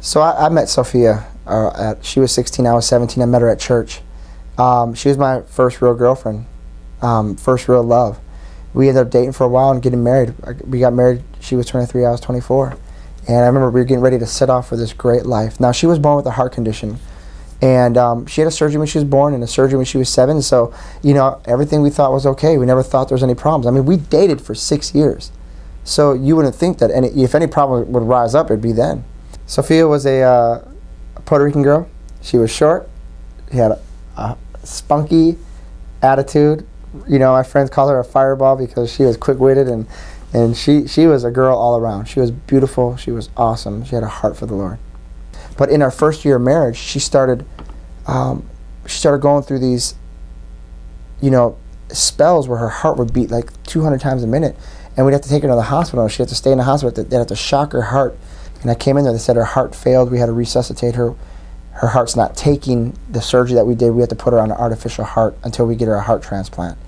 So I met Sophia. She was 16, I was 17. I met her at church. She was my first real girlfriend, first real love. We ended up dating for a while and getting married. We got married. She was 23, I was 24. And I remember we were getting ready to set off for this great life. Now, she was born with a heart condition. And she had a surgery when she was born and a surgery when she was 7. So, you know, everything we thought was okay. We never thought there was any problems. I mean, we dated for 6 years. So you wouldn't think that if any problem would rise up, it'd be then. Sophia was a Puerto Rican girl. She was short. She had a spunky attitude. You know, my friends called her a fireball because she was quick-witted, and she was a girl all around. She was beautiful. She was awesome. She had a heart for the Lord. But in our first year of marriage, she started going through these, you know, spells where her heart would beat like 200 times a minute, and we'd have to take her to the hospital. She'd have to stay in the hospital. They'd have to shock her heart. And I came in there, they said her heart failed. We had to resuscitate her. Her heart's not taking the surgery that we did. We had to put her on an artificial heart until we get her a heart transplant.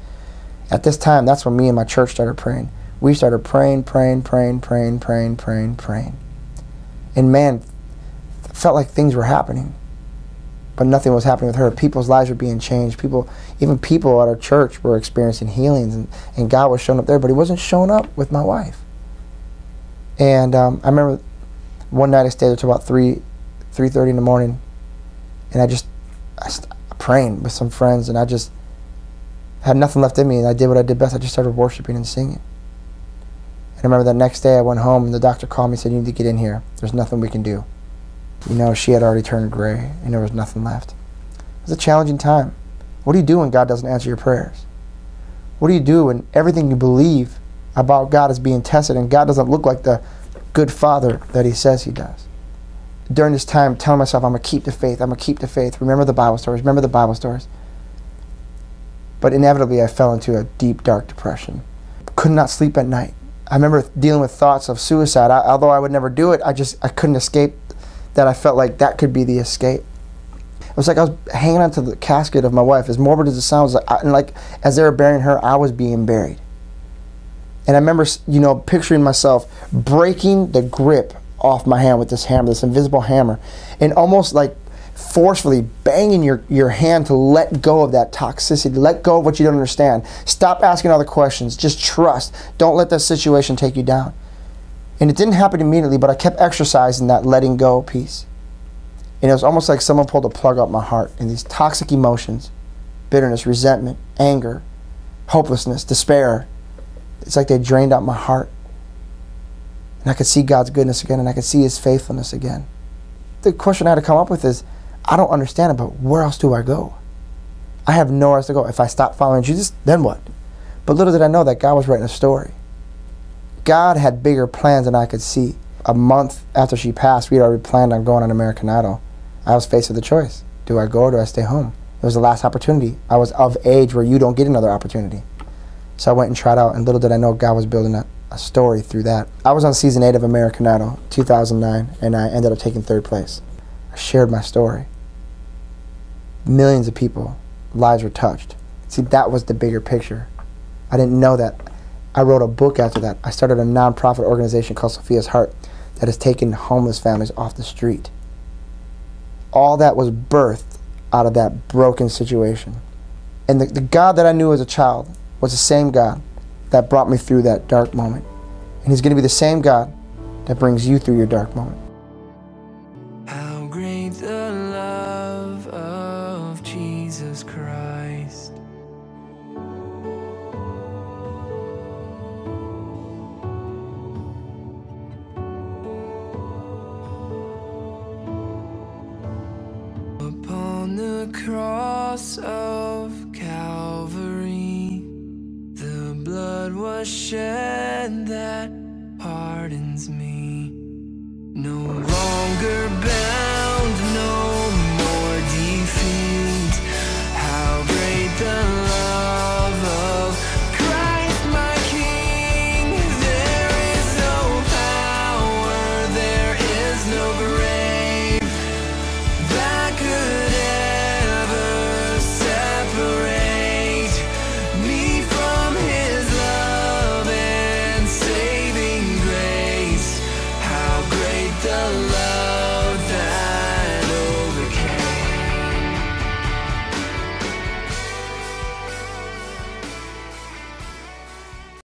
At this time, that's when me and my church started praying. We started praying. And man, it felt like things were happening. But nothing was happening with her. People's lives were being changed. Even people at our church were experiencing healings, and God was showing up there, but He wasn't showing up with my wife. And I remember one night I stayed there till about 3:30 in the morning, and I praying with some friends, and I just had nothing left in me, and I did what I did best. I just started worshiping and singing. And I remember the next day I went home, and the doctor called me and said, "You need to get in here. There's nothing we can do." You know, she had already turned gray, and there was nothing left. It was a challenging time. What do you do when God doesn't answer your prayers? What do you do when everything you believe about God is being tested, and God doesn't look like the good father that He says He does? During this time, telling myself, I'm going to keep the faith, I'm going to keep the faith. Remember the Bible stories, remember the Bible stories. But inevitably, I fell into a deep, dark depression. Could not sleep at night. I remember dealing with thoughts of suicide. Although I would never do it, I couldn't escape that. I felt like that could be the escape. It was like I was hanging onto the casket of my wife. As morbid as it sounds, like as they were burying her, I was being buried. And I remember, you know, picturing myself breaking the grip off my hand with this hammer, this invisible hammer, and almost like forcefully banging your hand to let go of that toxicity, let go of what you don't understand. Stop asking all the questions. Just trust. Don't let that situation take you down. And it didn't happen immediately, but I kept exercising that letting go piece. And it was almost like someone pulled a plug out my heart, and these toxic emotions, bitterness, resentment, anger, hopelessness, despair, it's like they drained out my heart. And I could see God's goodness again, and I could see His faithfulness again. The question I had to come up with is, I don't understand it, but where else do I go? I have nowhere else to go. If I stop following Jesus, then what? But little did I know that God was writing a story. God had bigger plans than I could see. A month after she passed, we had already planned on going on American Idol. I was faced with a choice. Do I go or do I stay home? It was the last opportunity. I was of age where you don't get another opportunity. So I went and tried out, and little did I know God was building a story through that. I was on season 8 of American Idol, 2009, and I ended up taking 3rd place. I shared my story. Millions of people, lives were touched. See, that was the bigger picture. I didn't know that. I wrote a book after that. I started a non-profit organization called Sophia's Heart that has taken homeless families off the street. All that was birthed out of that broken situation. And the God that I knew as a child was the same God that brought me through that dark moment. And He's going to be the same God that brings you through your dark moment. How great the love of Jesus Christ. Upon the cross of Calvary, the blood was shed that